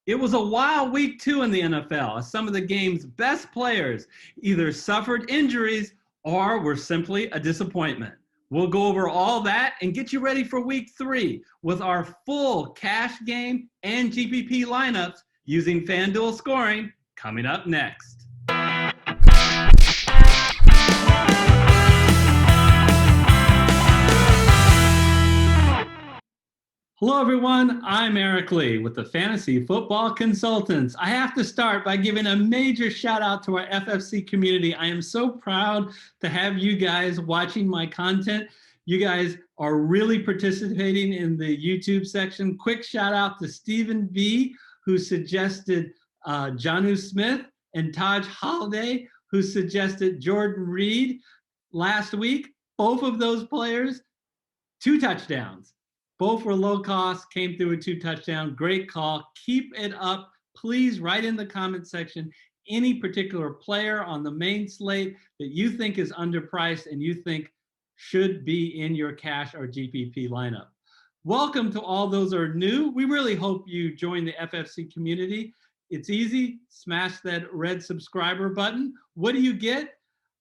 It was a wild week two in the NFL as some of the game's best players either suffered injuries or were simply a disappointment. We'll go over all that and get you ready for week three with our full cash game and GPP lineups using FanDuel scoring coming up next. Hello, everyone. I'm Eric Lee with the Fantasy Football Consultants. I have to start by giving a major shout out to our FFC community. I am so proud to have you guys watching my content. You guys are really participating in the YouTube section. Quick shout out to Stephen B, who suggested Jonnu Smith, and Taj Holiday, who suggested Jordan Reed last week. Both of those players, 2 touchdowns. Both were low cost, came through with 2 touchdowns. Great call. Keep it up. Please write in the comment section any particular player on the main slate that you think is underpriced and you think should be in your cash or GPP lineup. Welcome to all those who are new. We really hope you join the FFC community. It's easy. Smash that red subscriber button. What do you get?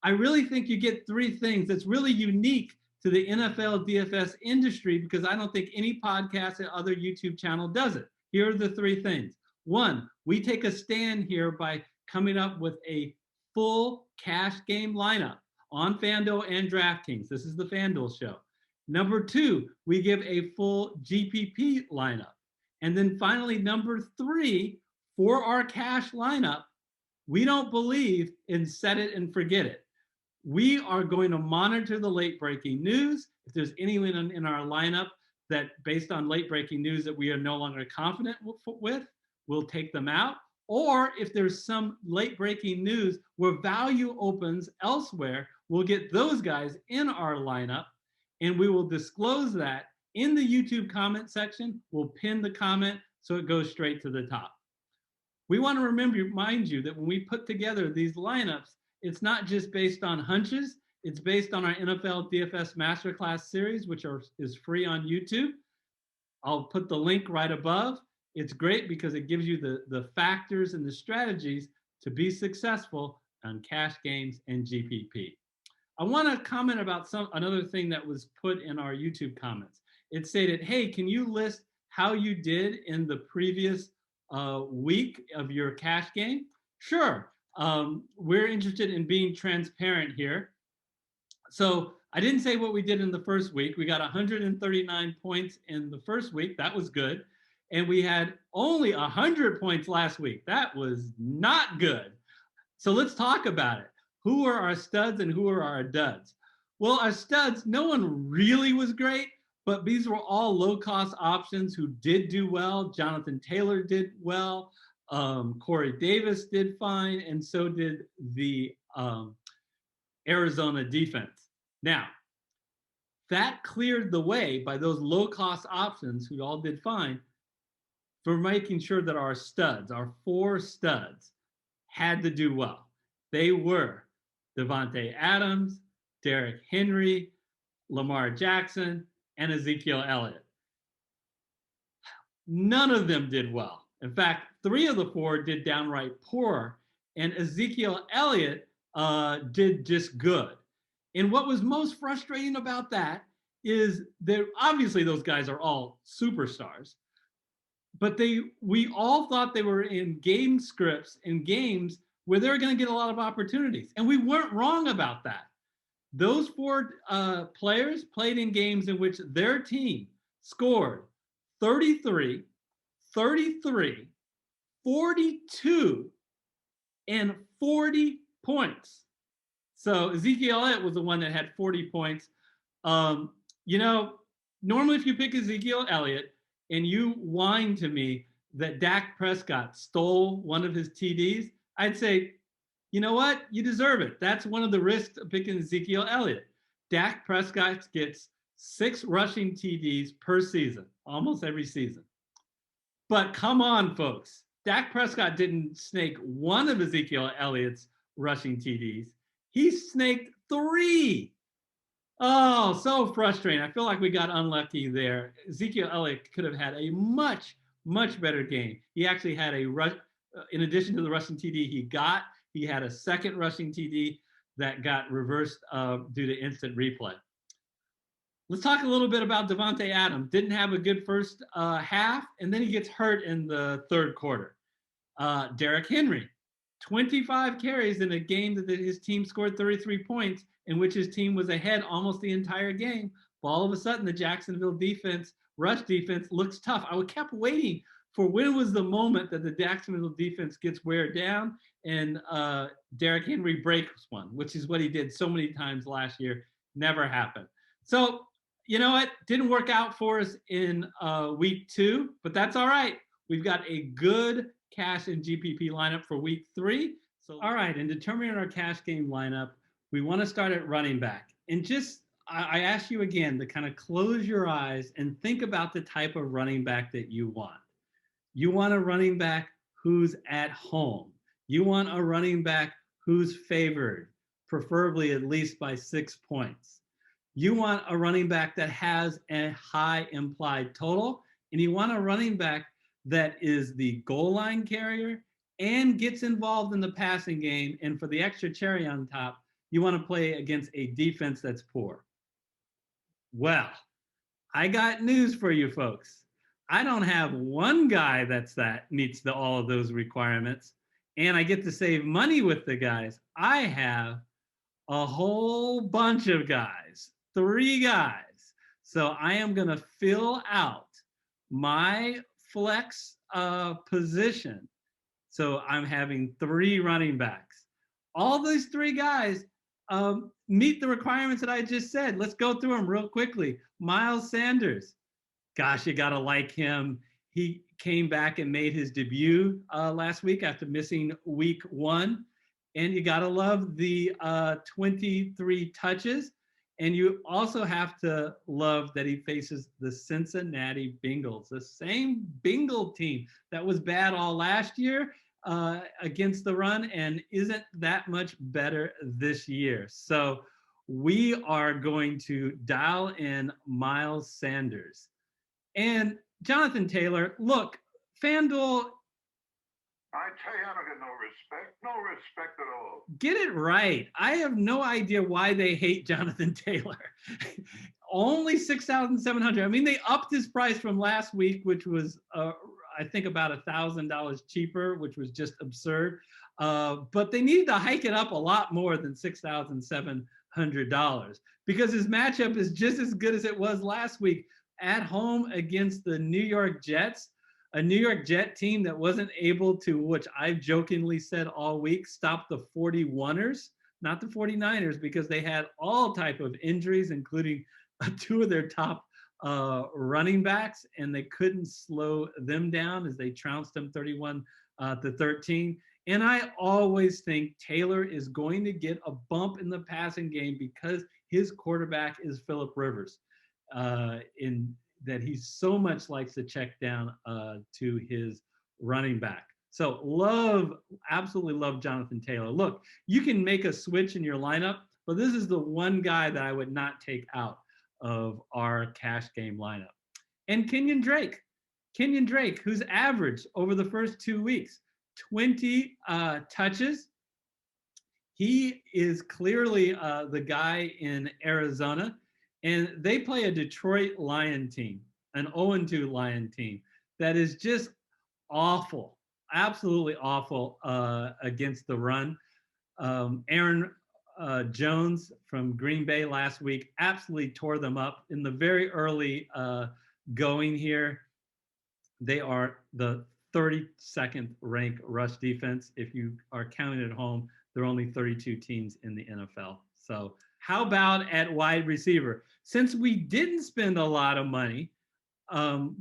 I really think you get 3 things that's really unique to the NFL DFS industry, because I don't think any podcast or other YouTube channel does it. Here are the 3 things. 1, we take a stand here by coming up with a full cash game lineup on FanDuel and DraftKings. This is the FanDuel show. Number 2, we give a full GPP lineup. And then finally, number 3, for our cash lineup, we don't believe in set it and forget it. We are going to monitor the late breaking news. If there's anyone in our lineup that based on late breaking news that we are no longer confident with, we'll take them out. Or if there's some late breaking news where value opens elsewhere, we'll get those guys in our lineup and we will disclose that in the YouTube comment section. We'll pin the comment so it goes straight to the top. We want to remind you that when we put together these lineups, it's not just based on hunches. It's based on our NFL DFS Masterclass series, which is free on YouTube. I'll put the link right above. It's great because it gives you the factors and the strategies to be successful on cash games and GPP. I want to comment about another thing that was put in our YouTube comments. It stated, hey, can you list how you did in the previous week of your cash game? Sure. We're interested in being transparent here. So I didn't say what we did in the first week. We got 139 points in the first week. That was good. And we had only 100 points last week. That was not good. So let's talk about it. Who are our studs and who are our duds? Well, our studs, no one really was great, but these were all low-cost options who did do well. Jonathan Taylor did well. Corey Davis did fine, and so did the Arizona defense. Now, that cleared the way by those low-cost options who all did fine for making sure that our studs, our 4 studs, had to do well. They were Devontae Adams, Derrick Henry, Lamar Jackson, and Ezekiel Elliott. None of them did well. In fact, 3 of the 4 did downright poor, and Ezekiel Elliott did just good. And what was most frustrating about that is that obviously those guys are all superstars, but we all thought they were in game scripts and games where they're going to get a lot of opportunities, and we weren't wrong about that. Those 4 players played in games in which their team scored 33, 33, 42, and 40 points. So Ezekiel Elliott was the one that had 40 points. Normally if you pick Ezekiel Elliott and you whine to me that Dak Prescott stole one of his TDs, I'd say, you know what? You deserve it. That's one of the risks of picking Ezekiel Elliott. Dak Prescott gets 6 rushing TDs per season, almost every season. But come on, folks. Dak Prescott didn't snake one of Ezekiel Elliott's rushing TDs. He snaked 3. Oh, so frustrating. I feel like we got unlucky there. Ezekiel Elliott could have had a much much better game. He actually had a rush, in addition to the rushing TD he had a second rushing TD that got reversed due to instant replay. Let's talk a little bit about Devontae Adams. Didn't have a good first half, and then he gets hurt in the third quarter. Derrick Henry, 25 carries in a game that his team scored 33 points, in which his team was ahead almost the entire game. But all of a sudden, the Jacksonville rush defense, looks tough. I kept waiting for when was the moment that the Jacksonville defense gets wear down and Derrick Henry breaks one, which is what he did so many times last year. Never happened. So, you know what? Didn't work out for us in week 2, but that's all right. We've got a good cash and GPP lineup for week 3. So, all right, in determining our cash game lineup, we want to start at running back. And I ask you again to kind of close your eyes and think about the type of running back that you want. You want a running back who's at home. You want a running back who's favored, preferably at least by 6 points. You want a running back that has a high implied total, and you want a running back that is the goal line carrier and gets involved in the passing game. And for the extra cherry on top, you want to play against a defense that's poor. Well, I got news for you folks. I don't have one guy that meets all of those requirements, and I get to save money with the guys. I have a whole bunch of guys, 3 guys. So I am going to fill out my flex position. So I'm having 3 running backs. All these 3 guys meet the requirements that I just said. Let's go through them real quickly. Miles Sanders. Gosh, you got to like him. He came back and made his debut last week after missing week 1. And you got to love the 23 touches. And you also have to love that he faces the Cincinnati Bengals, the same Bengal team that was bad all last year against the run and isn't that much better this year. So we are going to dial in Miles Sanders. And Jonathan Taylor, look, FanDuel. I tell you, I don't get no respect at all. Get it right. I have no idea why they hate Jonathan Taylor. Only 6,700. I mean, they upped his price from last week, which was, I think, about $1,000 cheaper, which was just absurd. But they needed to hike it up a lot more than $6,700 because his matchup is just as good as it was last week at home against the New York Jets, a New York Jet team that wasn't able to, which I've jokingly said all week, stop the 41ers, not the 49ers, because they had all type of injuries, including 2 of their top running backs, and they couldn't slow them down as they trounced them 31-13. And I always think Taylor is going to get a bump in the passing game because his quarterback is Phillip Rivers. In that he so much likes to check down to his running back. So absolutely love Jonathan Taylor. Look, you can make a switch in your lineup, but this is the one guy that I would not take out of our cash game lineup. And Kenyon Drake, who's averaged over the first 2 weeks, 20 touches. He is clearly the guy in Arizona. And they play a Detroit Lion team, an 0-2 Lion team that is just awful, absolutely awful against the run. Aaron Jones from Green Bay last week absolutely tore them up in the very early going here. They are the 32nd ranked rush defense. If you are counting at home, there are only 32 teams in the NFL. So how about at wide receiver? Since we didn't spend a lot of money,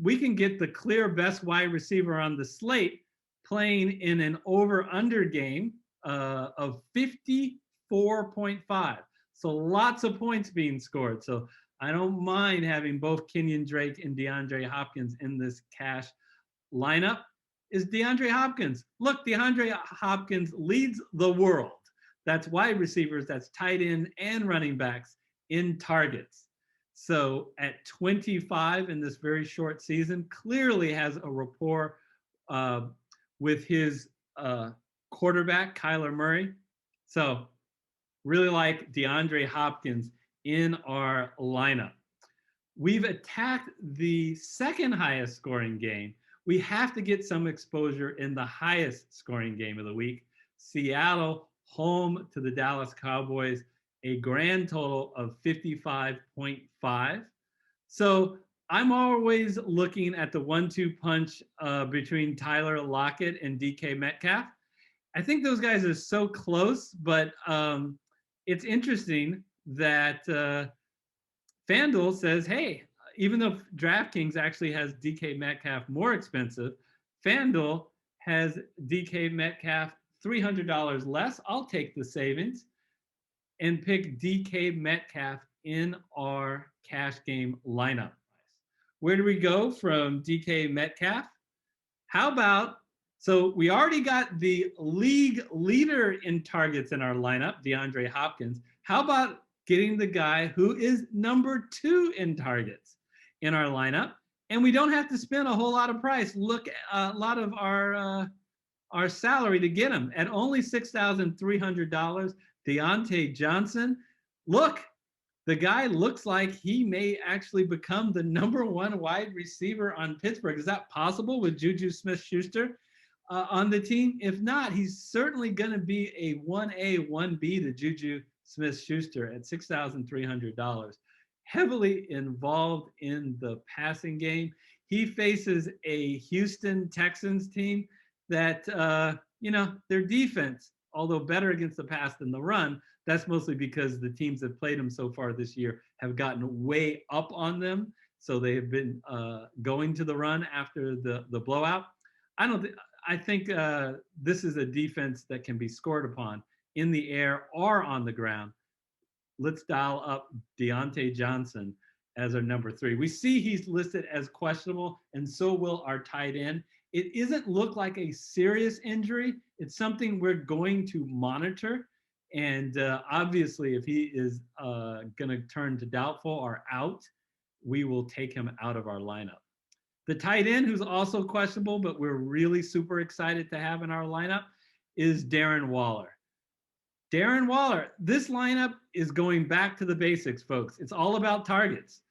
we can get the clear best wide receiver on the slate playing in an over-under game of 54.5. So lots of points being scored. So I don't mind having both Kenyon Drake and DeAndre Hopkins in this cash lineup. Is DeAndre Hopkins. Look, DeAndre Hopkins leads the world. That's wide receivers, that's tight end and running backs in targets. So at 25 in this very short season, clearly has a rapport uh, with his quarterback, Kyler Murray. So really like DeAndre Hopkins in our lineup. We've attacked the second highest scoring game. We have to get some exposure in the highest scoring game of the week. Seattle, home to the Dallas Cowboys, a grand total of 55.5. So I'm always looking at the 1-2 punch between Tyler Lockett and DK Metcalf. I think those guys are so close, but it's interesting that FanDuel says, hey, even though DraftKings actually has DK Metcalf more expensive, FanDuel has DK Metcalf $300 less. I'll take the savings and pick DK Metcalf in our cash game lineup. Where do we go from DK Metcalf? How about, so we already got the league leader in targets in our lineup, DeAndre Hopkins. How about getting the guy who is number 2 in targets in our lineup? And we don't have to spend a whole lot of price. Look, a lot of our salary to get him at only $6,300. Deontay Johnson. Look, the guy looks like he may actually become the number 1 wide receiver on Pittsburgh. Is that possible with Juju Smith-Schuster on the team? If not, he's certainly going to be a 1A, 1B to Juju Smith-Schuster at $6,300. Heavily involved in the passing game. He faces a Houston Texans team that, their defense, although better against the pass than the run, that's mostly because the teams that played them so far this year have gotten way up on them. So they have been going to the run after the blowout. I think this is a defense that can be scored upon in the air or on the ground. Let's dial up Deontay Johnson as our number 3. We see he's listed as questionable, and so will our tight end. It doesn't look like a serious injury. It's something we're going to monitor. And obviously, if he is going to turn to doubtful or out, we will take him out of our lineup. The tight end, who's also questionable, but we're really super excited to have in our lineup, is Darren Waller. Darren Waller, this lineup is going back to the basics, folks. It's all about targets.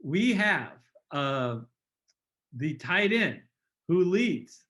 We have the tight end who leads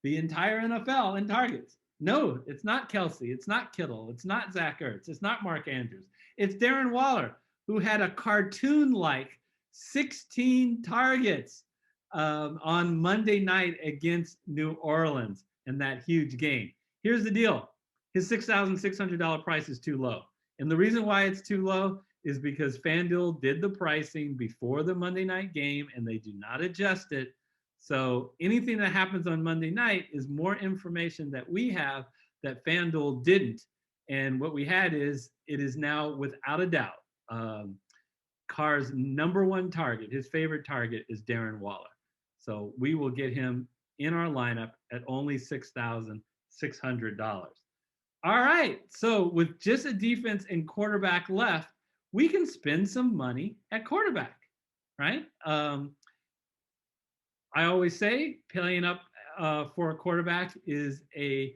the entire NFL in targets. No, it's not Kelsey. It's not Kittle. It's not Zach Ertz. It's not Mark Andrews. It's Darren Waller, who had a cartoon-like 16 targets on Monday night against New Orleans in that huge game. Here's the deal. His $6,600 price is too low. And the reason why it's too low is because FanDuel did the pricing before the Monday night game, and they do not adjust it. So anything that happens on Monday night is more information that we have that FanDuel didn't. And what we had is, it is now without a doubt, Carr's number 1 target, his favorite target, is Darren Waller. So we will get him in our lineup at only $6,600. All right, so with just a defense and quarterback left, we can spend some money at quarterback, right? I always say paying up for a quarterback is a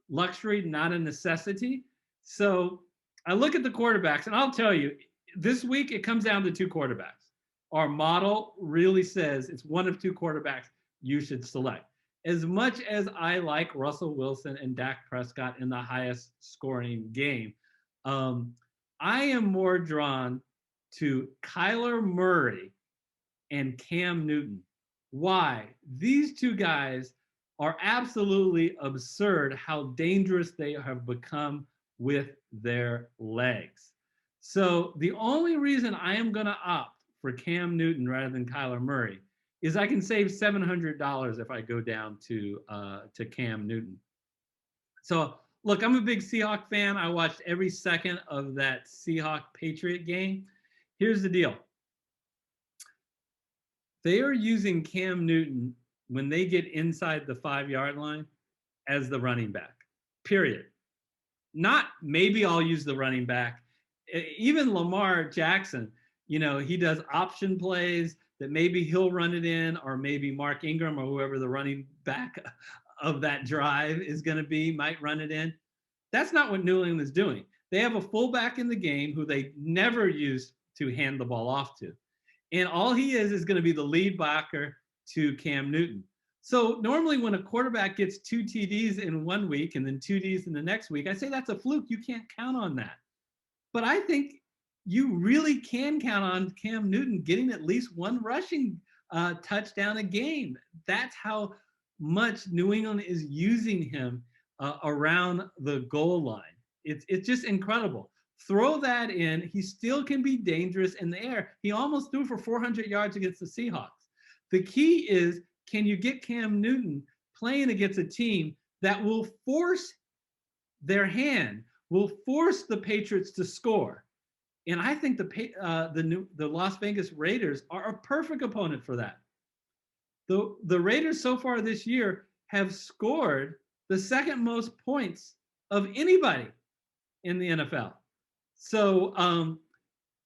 luxury, not a necessity. So I look at the quarterbacks, and I'll tell you, this week it comes down to 2 quarterbacks. Our model really says it's one of 2 quarterbacks you should select. As much as I like Russell Wilson and Dak Prescott in the highest scoring game, I am more drawn to Kyler Murray and Cam Newton. Why? These 2 guys are absolutely absurd how dangerous they have become with their legs. So the only reason I am going to opt for Cam Newton rather than Kyler Murray is I can save $700 if I go down to Cam Newton. So look, I'm a big Seahawk fan. I watched every second of that Seahawk-Patriot game. Here's the deal. They are using Cam Newton when they get inside the 5-yard line as the running back, period. Not maybe I'll use the running back. Even Lamar Jackson, he does option plays that maybe he'll run it in, or maybe Mark Ingram or whoever the running back of that drive is going to be might run it in. That's not what New England is doing. They have a fullback in the game who they never used to hand the ball off to. And all he is going to be the lead blocker to Cam Newton. So normally when a quarterback gets 2 TDs in 1 week and then 2 Ds in the next week, I say that's a fluke. You can't count on that. But I think you really can count on Cam Newton getting at least 1 rushing touchdown a game. That's how much New England is using him around the goal line. It's just incredible. Throw that in. He still can be dangerous in the air. He almost threw for 400 yards against the Seahawks. The key is, can you get Cam Newton playing against a team that will force their hand, will force the Patriots to score? And I think the Las Vegas Raiders are a perfect opponent for that. The Raiders so far this year have scored the second most points of anybody in the NFL. So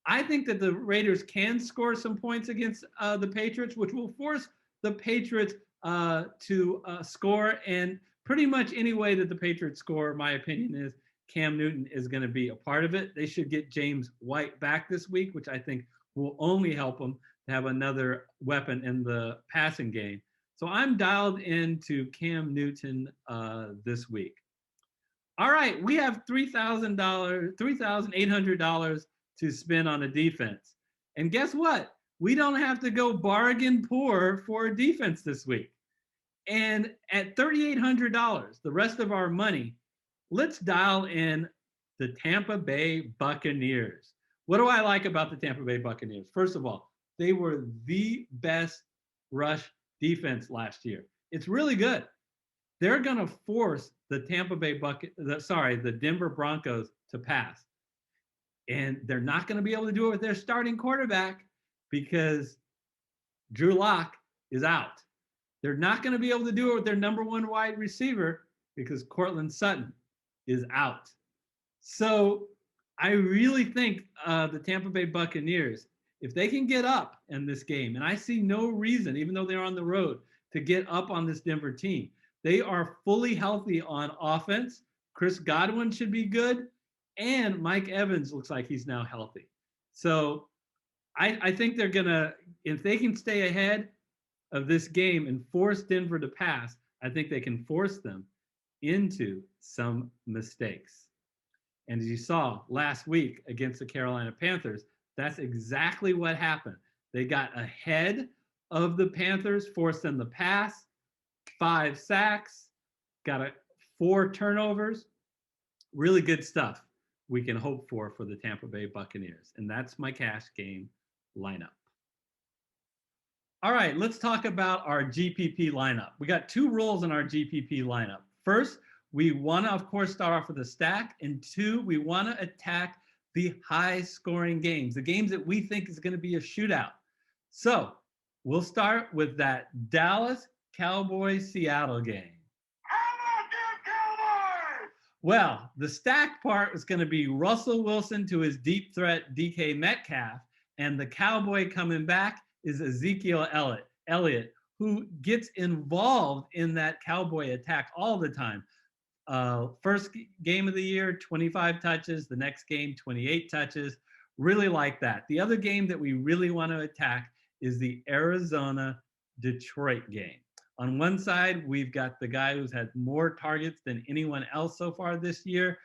I think that the Raiders can score some points against the Patriots, which will force the Patriots to score. And pretty much any way that the Patriots score, my opinion is Cam Newton is going to be a part of it. They should get James White back this week, which I think will only help them to have another weapon in the passing game. So I'm dialed into Cam Newton this week. All right, we have $3,800 to spend on a defense. And guess what? We don't have to go bargain poor for a defense this week. And at $3,800, the rest of our money, let's dial in the Tampa Bay Buccaneers. What do I like about the Tampa Bay Buccaneers? First of all, they were the best rush defense last year. It's really good. They're going to force the the Denver Broncos to pass. And they're not going to be able to do it with their starting quarterback because Drew Lock is out. They're not going to be able to do it with their number 1 wide receiver because Cortland Sutton is out. So I really think the Tampa Bay Buccaneers, if they can get up in this game, and I see no reason, even though they're on the road, to get up on this Denver team. They are fully healthy on offense. Chris Godwin should be good. And Mike Evans looks like he's now healthy. So I think they're going to, if they can stay ahead of this game and force Denver to pass, I think they can force them into some mistakes. And as you saw last week against the Carolina Panthers, that's exactly what happened. They got ahead of the Panthers, forced them to pass, 5 sacks, got 4 turnovers. Really good stuff we can hope for the Tampa Bay Buccaneers. And that's my cash game lineup. All right, let's talk about our GPP lineup. We got 2 roles in our GPP lineup. First, we want to, of course, start off with a stack. And 2, we want to attack the high-scoring games, the games that we think is going to be a shootout. So we'll start with that Dallas Cowboys-Seattle game. Well, the stack part is going to be Russell Wilson to his deep threat DK Metcalf, and the Cowboy coming back is Ezekiel Elliott, who gets involved in that Cowboy attack all the time. First game of the year, 25 touches. The next game, 28 touches. Really like that. The other game that we really want to attack is the Arizona-Detroit game. On one side, we've got the guy who's had more targets than anyone else so far this year,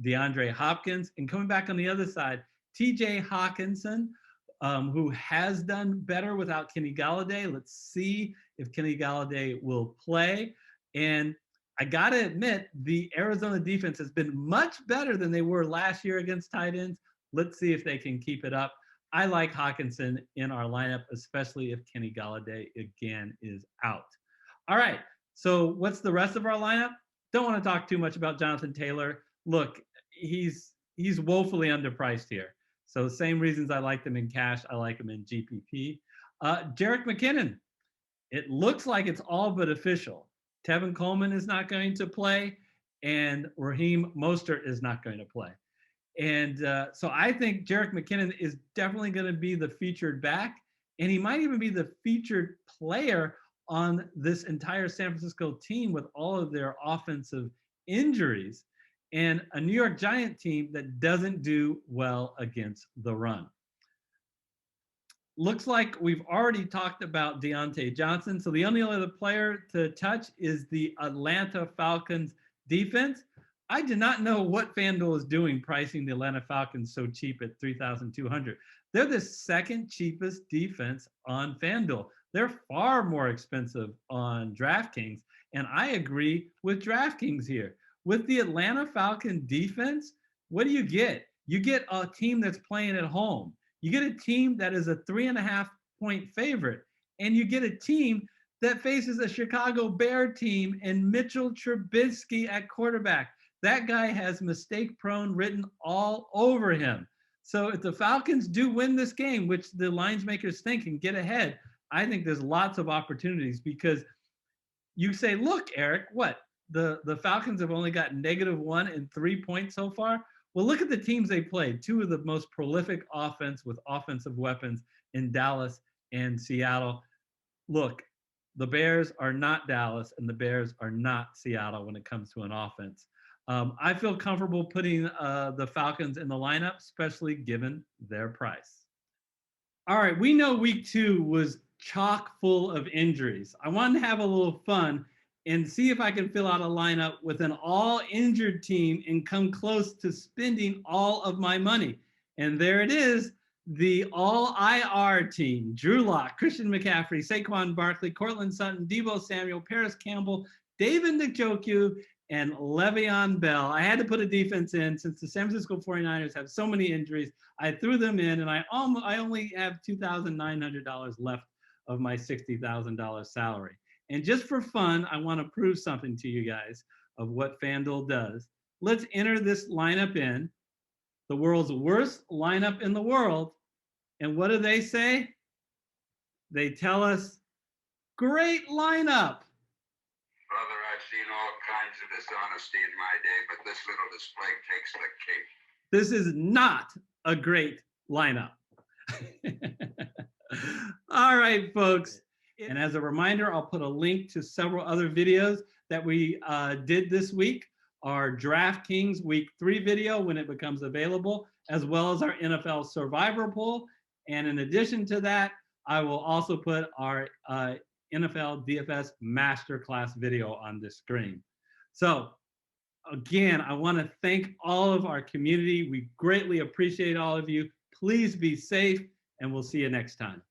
DeAndre Hopkins. And coming back on the other side, TJ Hawkinson, who has done better without Kenny Galladay. Let's see if Kenny Galladay will play. And I got to admit, the Arizona defense has been much better than they were last year against tight ends. Let's see if they can keep it up. I like Hawkinson in our lineup, especially if Kenny Galladay again is out. All right, so what's the rest of our lineup? Don't want to talk too much about Jonathan Taylor. Look, he's woefully underpriced here. So same reasons I like them in cash, I like them in GPP. Jerick McKinnon, it looks like it's all but official. Tevin Coleman is not going to play, and Raheem Mostert is not going to play. And so I think Jerick McKinnon is definitely going to be the featured back, and he might even be the featured player on this entire San Francisco team with all of their offensive injuries, and a New York Giant team that doesn't do well against the run. Looks like we've already talked about Deontay Johnson. So the only other player to touch is the Atlanta Falcons defense. I did not know what FanDuel is doing pricing the Atlanta Falcons so cheap at $3,200. They're the second cheapest defense on FanDuel. They're far more expensive on DraftKings. And I agree with DraftKings here. With the Atlanta Falcon defense, what do you get? You get a team that's playing at home. You get a team that is a 3.5-point favorite, and you get a team that faces a Chicago Bear team and Mitchell Trubisky at quarterback. That guy has mistake prone written all over him. So if the Falcons do win this game, which the lines makers think and get ahead, I think there's lots of opportunities, because you say, look, Eric, what? The Falcons have only got -1 and 3 points so far. Well, look at the teams they played. Two of the most prolific offense with offensive weapons in Dallas and Seattle. Look, the Bears are not Dallas, and the Bears are not Seattle when it comes to an offense. I feel comfortable putting the Falcons in the lineup, especially given their price. All right, we know week 2 was chock full of injuries. I wanted to have a little fun and see if I can fill out a lineup with an all-injured team and come close to spending all of my money. And there it is, the all-IR team. Drew Lock, Christian McCaffrey, Saquon Barkley, Cortland Sutton, Deebo Samuel, Paris Campbell, David Njoku, and Le'Veon Bell. I had to put a defense in since the San Francisco 49ers have so many injuries. I threw them in, and I only have $2,900 left of my $60,000 salary. And just for fun, I want to prove something to you guys of what FanDuel does. Let's enter this lineup in, the world's worst lineup in the world. And what do they say? They tell us, great lineup. Brother, I've seen all kinds of dishonesty in my day, but this little display takes the cake. This is not a great lineup. All right, folks. And as a reminder, I'll put a link to several other videos that we did this week. Our DraftKings Week 3 video when it becomes available, as well as our NFL Survivor poll. And in addition to that, I will also put our NFL DFS Masterclass video on the screen. So again, I want to thank all of our community. We greatly appreciate all of you. Please be safe, and we'll see you next time.